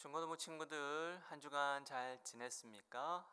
중고등부 친구들 한 주간 잘 지냈습니까?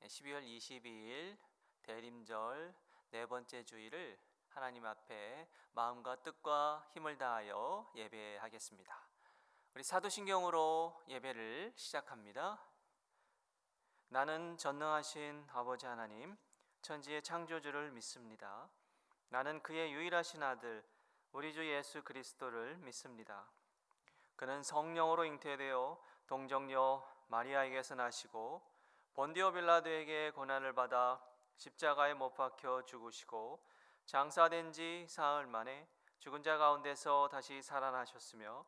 12월 22일 대림절 네 번째 주일을 하나님 앞에 마음과 뜻과 힘을 다하여 예배하겠습니다. 우리 사도신경으로 예배를 시작합니다. 나는 전능하신 아버지 하나님, 천지의 창조주를 믿습니다. 나는 그의 유일하신 아들, 우리 주 예수 그리스도를 믿습니다. 그는 성령으로 잉태되어 동정녀 마리아에게서 나시고 본디오 빌라도에게 고난을 받아 십자가에 못 박혀 죽으시고 장사된 지 사흘 만에 죽은 자 가운데서 다시 살아나셨으며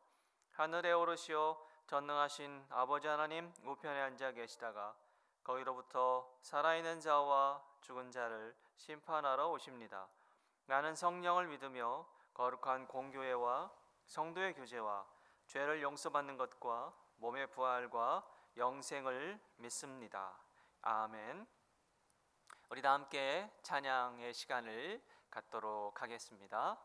하늘에 오르시어 전능하신 아버지 하나님 우편에 앉아 계시다가 거기로부터 살아있는 자와 죽은 자를 심판하러 오십니다. 나는 성령을 믿으며 거룩한 공교회와 성도의 교제와 죄를 용서받는 것과 몸의 부활과 영생을 믿습니다. 아멘. 우리 다 함께 찬양의 시간을 갖도록 하겠습니다.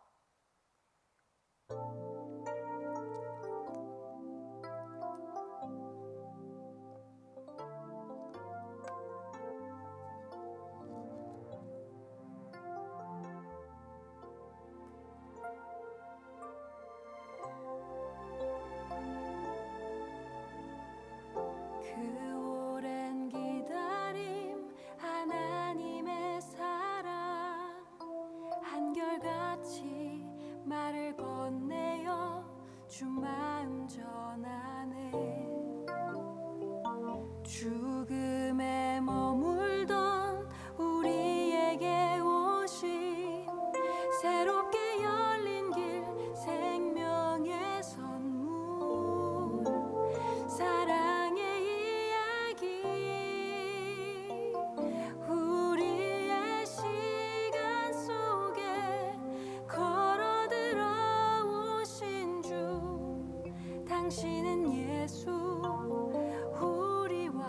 말을 건네어 주 마음 전하네. 죽음에 머물던 우리에게 오신 새롭게 열린 길 생명의 선문 사랑의 이야기 우리의 시간 속에 당신은 예수 우리와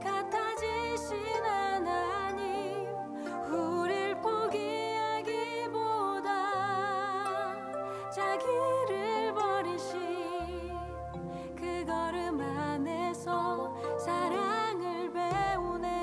같아지신 하나님 우릴 포기하기보다 자기를 버리신 그 걸음 안에서 사랑을 배우네.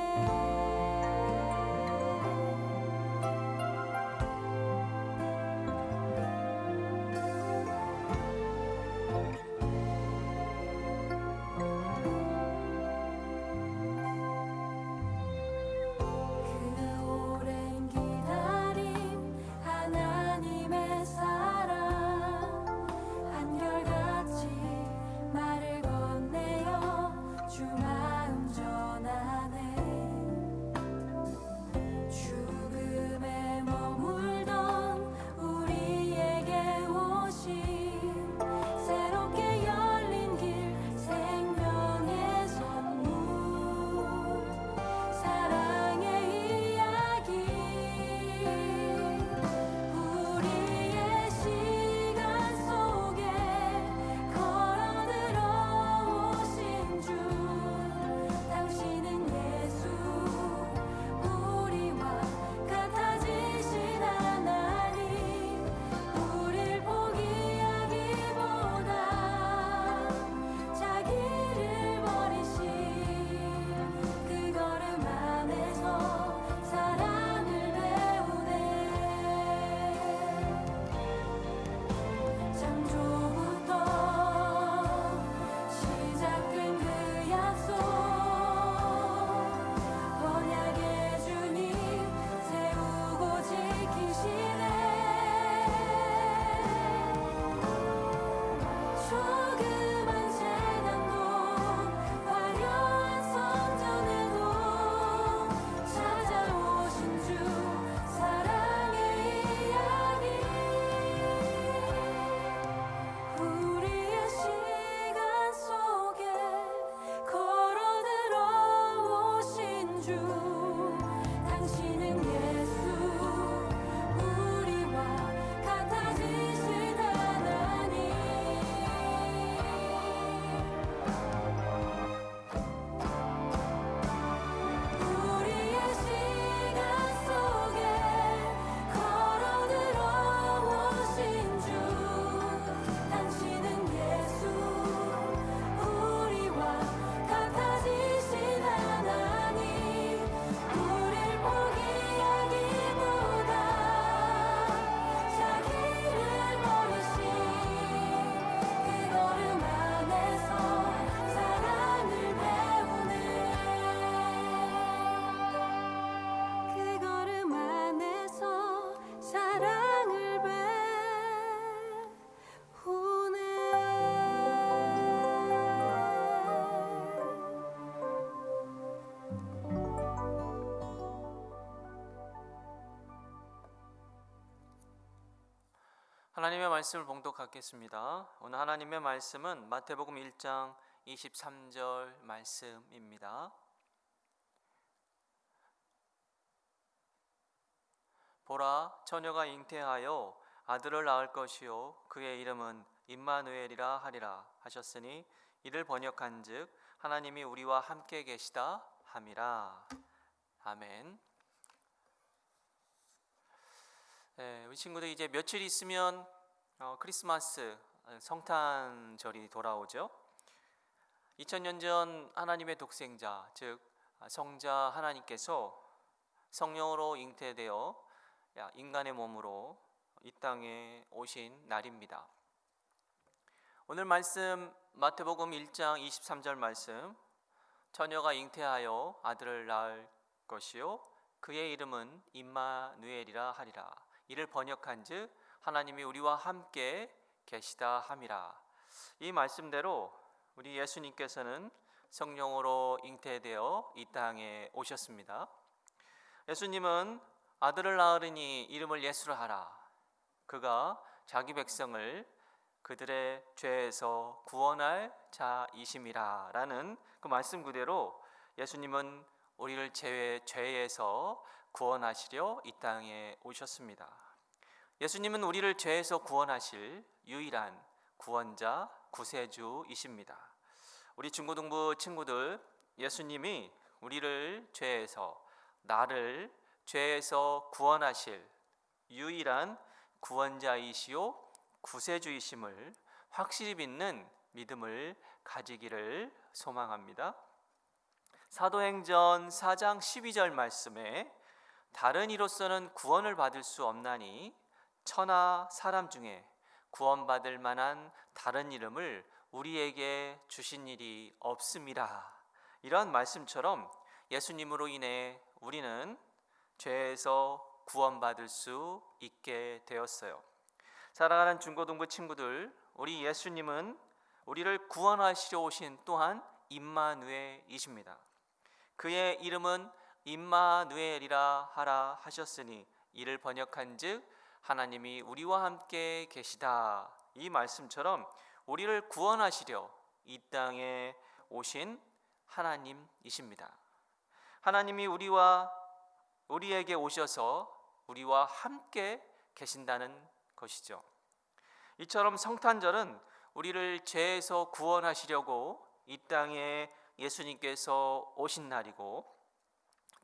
하나님의 말씀을 봉독하겠습니다. 오늘 하나님의 말씀은 마태복음 1장 23절 말씀입니다. 보라, 처녀가 잉태하여 아들을 낳을 것이요 그의 이름은 임마누엘이라 하리라 하셨으니 이를 번역한즉 하나님이 우리와 함께 계시다 함이라. 아멘. 네, 우리 친구들 이제 며칠 있으면 크리스마스 성탄절이 돌아오죠. 2000년 전 하나님의 독생자 즉 성자 하나님께서 성령으로 잉태되어 인간의 몸으로 이 땅에 오신 날입니다. 오늘 말씀 마태복음 1장 23절 말씀, 처녀가 잉태하여 아들을 낳을 것이요 그의 이름은 임마누엘이라 하리라. 이를 번역한즉 하나님이 우리와 함께 계시다 함이라. 이 말씀대로 우리 예수님께서는 성령으로 잉태되어 이 땅에 오셨습니다. 예수님은 아들을 낳으리니 이름을 예수라 하라. 그가 자기 백성을 그들의 죄에서 구원할 자이심이라 라는 그 말씀 그대로 예수님은 우리를 죄에서 구원하시려 이 땅에 오셨습니다. 예수님은 우리를 죄에서 구원하실 유일한 구원자, 구세주이십니다. 우리 중고등부 친구들, 예수님이 우리를 죄에서, 나를 죄에서 구원하실 유일한 구원자이시요 구세주이심을 확실히 믿는 믿음을 가지기를 소망합니다. 사도행전 4장 12절 말씀에 다른 이로서는 구원을 받을 수 없나니 천하 사람 중에 구원받을 만한 다른 이름을 우리에게 주신 일이 없음이라. 이러한 말씀처럼 예수님으로 인해 우리는 죄에서 구원받을 수 있게 되었어요. 사랑하는 중고등부 친구들, 우리 예수님은 우리를 구원하시려 오신 또한 임마누엘이십니다. 그의 이름은 임마누엘이라 하라 하셨으니 이를 번역한즉 하나님이 우리와 함께 계시다. 이 말씀처럼 우리를 구원하시려 이 땅에 오신 하나님이십니다. 하나님이 우리에게 오셔서 우리와 함께 계신다는 것이죠. 이처럼 성탄절은 우리를 죄에서 구원하시려고 이 땅에 예수님께서 오신 날이고,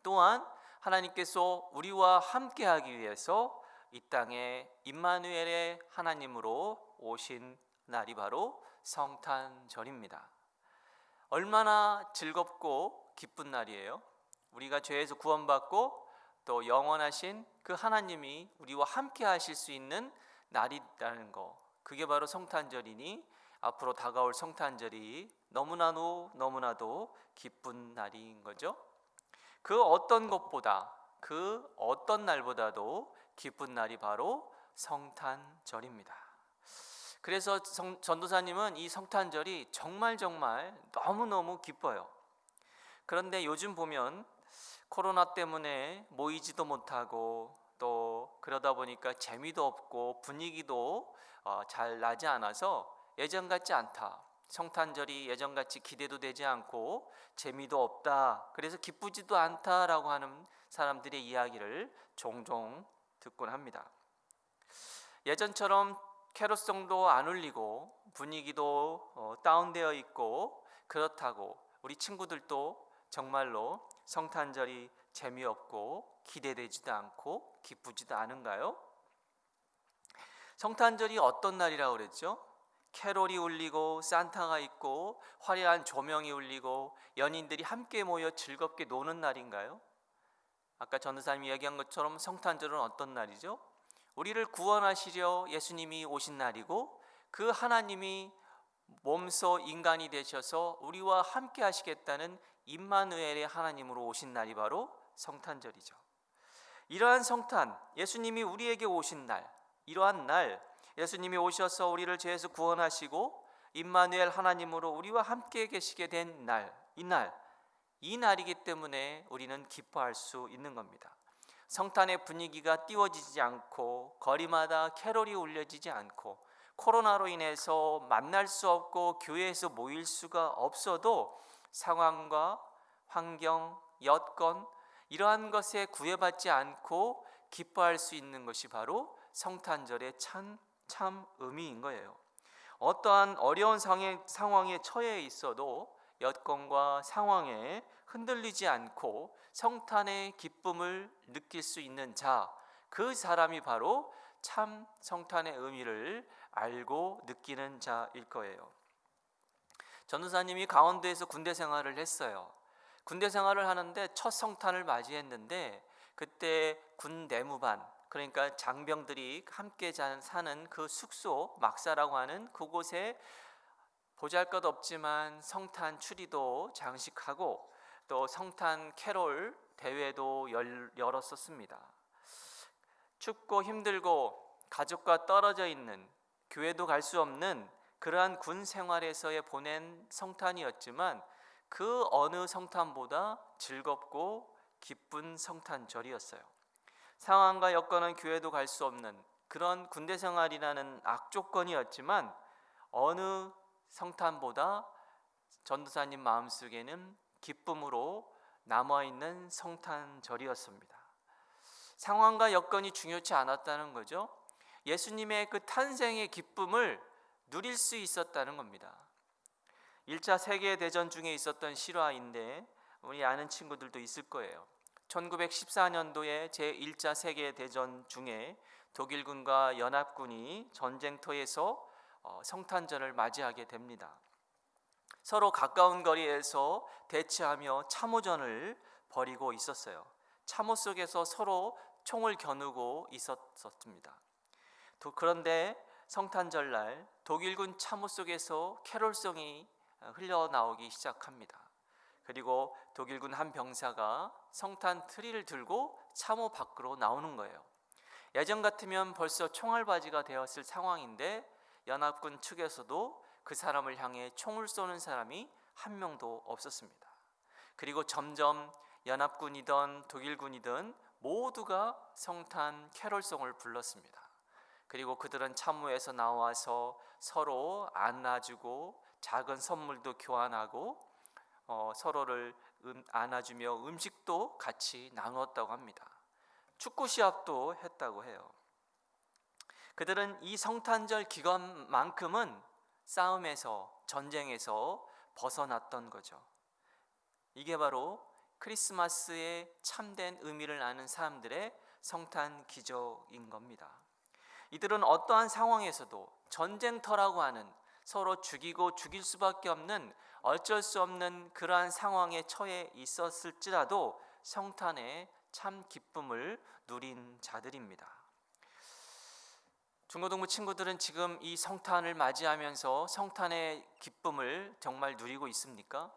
또한 하나님께서 우리와 함께하기 위해서 이 땅에 임마누엘의 하나님으로 오신 날이 바로 성탄절입니다. 얼마나 즐겁고 기쁜 날이에요. 우리가 죄에서 구원받고 또 영원하신 그 하나님이 우리와 함께 하실 수 있는 날이라는 거, 그게 바로 성탄절이니 앞으로 다가올 성탄절이 너무나도 기쁜 날인 거죠. 그 어떤 것보다, 그 어떤 날보다도 기쁜 날이 바로 성탄절입니다. 그래서 전도사님은 이 성탄절이 정말 너무너무 기뻐요. 그런데 요즘 보면 코로나 때문에 모이지도 못하고 또 그러다 보니까 재미도 없고 분위기도 잘 나지 않아서 예전 같지 않다. 성탄절이 예전같이 기대도 되지 않고 재미도 없다. 그래서 기쁘지도 않다라고 하는 사람들의 이야기를 종종 듣곤 합니다. 예전처럼 캐롤송도 안 울리고 분위기도 다운되어 있고 그렇다고 우리 친구들도 정말로 성탄절이 재미없고 기대되지도 않고 기쁘지도 않은가요? 성탄절이 어떤 날이라고 그랬죠? 캐롤이 울리고 산타가 있고 화려한 조명이 울리고 연인들이 함께 모여 즐겁게 노는 날인가요? 아까 전도사님이 이야기한 것처럼 성탄절은 어떤 날이죠? 우리를 구원하시려 예수님이 오신 날이고 그 하나님이 몸소 인간이 되셔서 우리와 함께 하시겠다는 임마누엘의 하나님으로 오신 날이 바로 성탄절이죠. 이러한 성탄, 예수님이 우리에게 오신 날, 이러한 날, 예수님이 오셔서 우리를 죄에서 구원하시고 임마누엘 하나님으로 우리와 함께 계시게 된 날, 이 날이기 때문에 우리는 기뻐할 수 있는 겁니다. 성탄의 분위기가 띄워지지 않고 거리마다 캐롤이 울려지지 않고 코로나로 인해서 만날 수 없고 교회에서 모일 수가 없어도 상황과 환경, 여건 이러한 것에 구애받지 않고 기뻐할 수 있는 것이 바로 성탄절의 참 의미인 거예요. 어떠한 어려운 상황에 처해 있어도 여건과 상황에 흔들리지 않고 성탄의 기쁨을 느낄 수 있는 자, 그 사람이 바로 참 성탄의 의미를 알고 느끼는 자일 거예요. 전도사님이 강원도에서 군대 생활을 했어요. 군대 생활을 하는데 첫 성탄을 맞이했는데 그때 군 내무반, 그러니까 장병들이 함께 사는 그 숙소, 막사라고 하는 그곳에 보잘것없지만 성탄 추리도 장식하고 또 성탄 캐롤 대회도 열었었습니다. 춥고 힘들고 가족과 떨어져 있는, 교회도 갈 수 없는 그러한 군 생활에서의 보낸 성탄이었지만 그 어느 성탄보다 즐겁고 기쁜 성탄절이었어요. 상황과 여건은 교회도 갈 수 없는 그런 군대 생활이라는 악조건이었지만 어느 성탄보다 전도사님 마음속에는 기쁨으로 남아있는 성탄절이었습니다. 상황과 여건이 중요치 않았다는 거죠. 예수님의 그 탄생의 기쁨을 누릴 수 있었다는 겁니다. 1차 세계대전 중에 있었던 실화인데 우리 아는 친구들도 있을 거예요. 1914년도에 제1차 세계대전 중에 독일군과 연합군이 전쟁터에서 성탄절을 맞이하게 됩니다. 서로 가까운 거리에서 대치하며 참호전을 벌이고 있었어요. 참호 속에서 서로 총을 겨누고 있었습니다. 그런데 성탄절날 독일군 참호 속에서 캐롤송이 흘러나오기 시작합니다. 그리고 독일군 한 병사가 성탄 트리를 들고 참호 밖으로 나오는 거예요. 예전 같으면 벌써 총알바지가 되었을 상황인데 연합군 측에서도 그 사람을 향해 총을 쏘는 사람이 한 명도 없었습니다. 그리고 점점 연합군이든 독일군이든 모두가 성탄 캐롤송을 불렀습니다. 그리고 그들은 참호에서 나와서 서로 안아주고 작은 선물도 교환하고 서로를 안아주며 음식도 같이 나누었다고 합니다. 축구 시합도 했다고 해요. 그들은 이 성탄절 기간만큼은 싸움에서, 전쟁에서 벗어났던 거죠. 이게 바로 크리스마스의 참된 의미를 아는 사람들의 성탄 기적인 겁니다. 이들은 어떠한 상황에서도 전쟁터라고 하는 서로 죽이고 죽일 수밖에 없는 어쩔 수 없는 그러한 상황에 처해 있었을지라도 성탄의 참 기쁨을 누린 자들입니다. 중고등부 친구들은 지금 이 성탄을 맞이하면서 성탄의 기쁨을 정말 누리고 있습니까?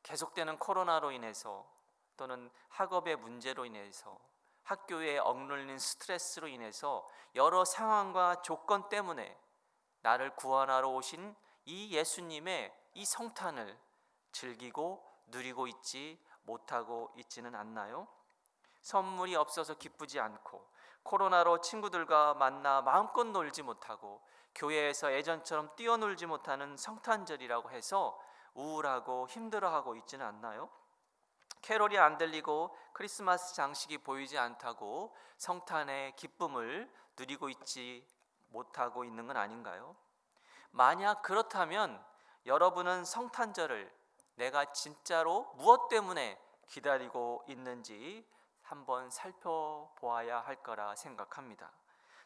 계속되는 코로나로 인해서 또는 학업의 문제로 인해서 학교에 억눌리는 스트레스로 인해서 여러 상황과 조건 때문에 나를 구원하러 오신 이 예수님의 이 성탄을 즐기고 누리고 있지 못하고 있지는 않나요? 선물이 없어서 기쁘지 않고 코로나로 친구들과 만나 마음껏 놀지 못하고 교회에서 예전처럼 뛰어놀지 못하는 성탄절이라고 해서 우울하고 힘들어하고 있지는 않나요? 캐롤이 안 들리고 크리스마스 장식이 보이지 않다고 성탄의 기쁨을 누리고 있지 못하고 있는 건 아닌가요? 만약 그렇다면 여러분은 성탄절을 내가 진짜로 무엇 때문에 기다리고 있는지 한번 살펴보아야 할 거라 생각합니다.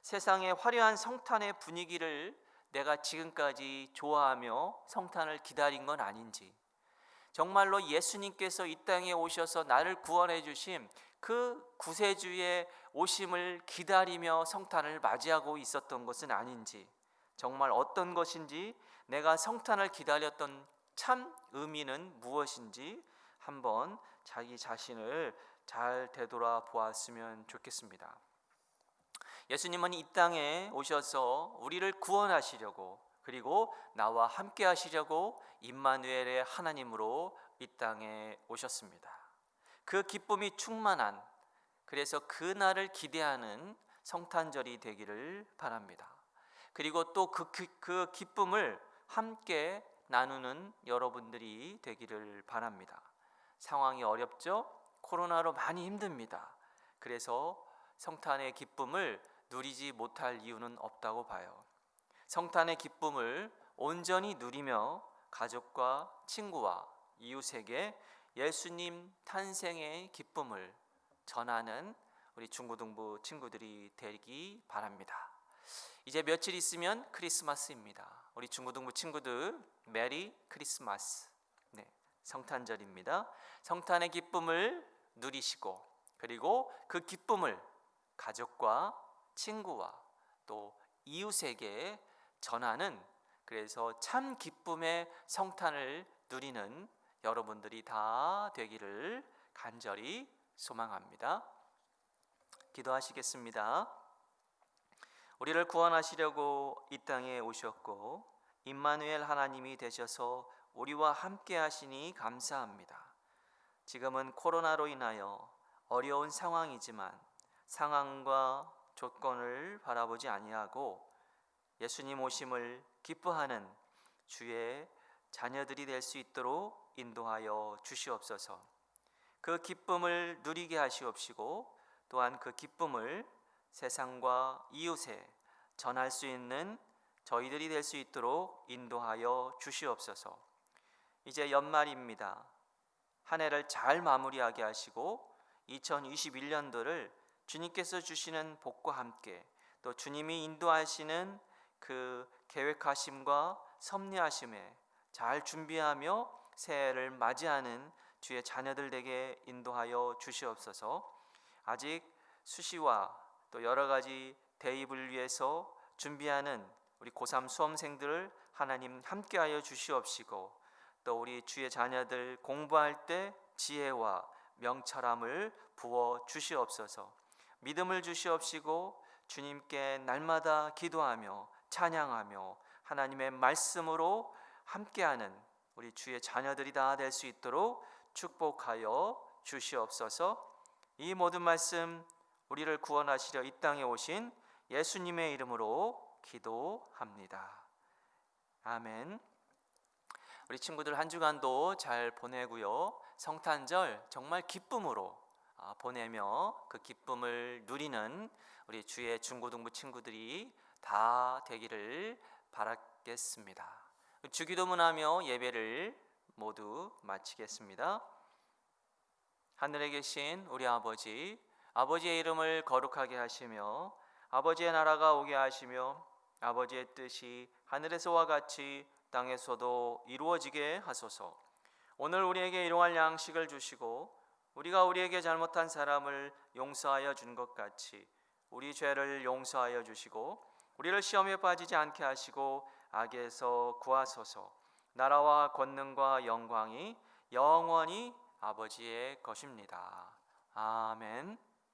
세상의 화려한 성탄의 분위기를 내가 지금까지 좋아하며 성탄을 기다린 건 아닌지, 정말로 예수님께서 이 땅에 오셔서 나를 구원해 주신 그 구세주의 오심을 기다리며 성탄을 맞이하고 있었던 것은 아닌지, 정말 어떤 것인지, 내가 성탄을 기다렸던 참 의미는 무엇인지 한번 자기 자신을 잘 되돌아 보았으면 좋겠습니다. 예수님은 이 땅에 오셔서 우리를 구원하시려고, 그리고 나와 함께 하시려고 임마누엘의 하나님으로 이 땅에 오셨습니다. 그 기쁨이 충만한, 그래서 그 날을 기대하는 성탄절이 되기를 바랍니다. 그리고 또 그 기쁨을 함께 나누는 여러분들이 되기를 바랍니다. 상황이 어렵죠? 코로나로 많이 힘듭니다. 그래서 성탄의 기쁨을 누리지 못할 이유는 없다고 봐요. 성탄의 기쁨을 온전히 누리며 가족과 친구와 이웃에게 예수님 탄생의 기쁨을 전하는 우리 중고등부 친구들이 되기 바랍니다. 이제 며칠 있으면 크리스마스입니다. 우리 중고등부 친구들 메리 크리스마스. 네, 성탄절입니다. 성탄의 기쁨을 누리시고 그리고 그 기쁨을 가족과 친구와 또 이웃에게 전하는, 그래서 참 기쁨의 성탄을 누리는 여러분들이 다 되기를 간절히 소망합니다. 기도하시겠습니다. 우리를 구원하시려고 이 땅에 오셨고 임마누엘 하나님이 되셔서 우리와 함께 하시니 감사합니다. 지금은 코로나로 인하여 어려운 상황이지만 상황과 조건을 바라보지 아니하고 예수님 오심을 기뻐하는 주의 자녀들이 될 수 있도록 인도하여 주시옵소서. 그 기쁨을 누리게 하시옵시고 또한 그 기쁨을 세상과 이웃에 전할 수 있는 저희들이 될 수 있도록 인도하여 주시옵소서. 이제 연말입니다. 한 해를 잘 마무리하게 하시고 2021년도를 주님께서 주시는 복과 함께 또 주님이 인도하시는 그 계획하심과 섭리하심에 잘 준비하며 새해를 맞이하는 주의 자녀들 되게 인도하여 주시옵소서. 아직 수시와 또 여러 가지 대입을 위해서 준비하는 우리 고3 수험생들을 하나님 함께하여 주시옵시고 또 우리 주의 자녀들 공부할 때 지혜와 명철함을 부어 주시옵소서. 믿음을 주시옵시고 주님께 날마다 기도하며 찬양하며 하나님의 말씀으로 함께하는 우리 주의 자녀들이 다 될 수 있도록 축복하여 주시옵소서. 이 모든 말씀 우리를 구원하시려 이 땅에 오신 예수님의 이름으로 기도합니다. 아멘. 우리 친구들 한 주간도 잘 보내고요. 성탄절 정말 기쁨으로 보내며 그 기쁨을 누리는 우리 주의 중고등부 친구들이 다 되기를 바라겠습니다. 주기도문하며 예배를 모두 마치겠습니다. 하늘에 계신 우리 아버지, 아버지의 이름을 거룩하게 하시며 아버지의 나라가 오게 하시며 아버지의 뜻이 하늘에서와 같이 땅에서도 이루어지게 하소서. 오늘 우리에게 일용할 양식을 주시고 우리가 우리에게 잘못한 사람을 용서하여 준 것 같이 우리 죄를 용서하여 주시고 우리를 시험에 빠지지 않게 하시고 악에서 구하소서. 나라와 권능과 영광이 영원히 아버지의 것입니다. 아멘.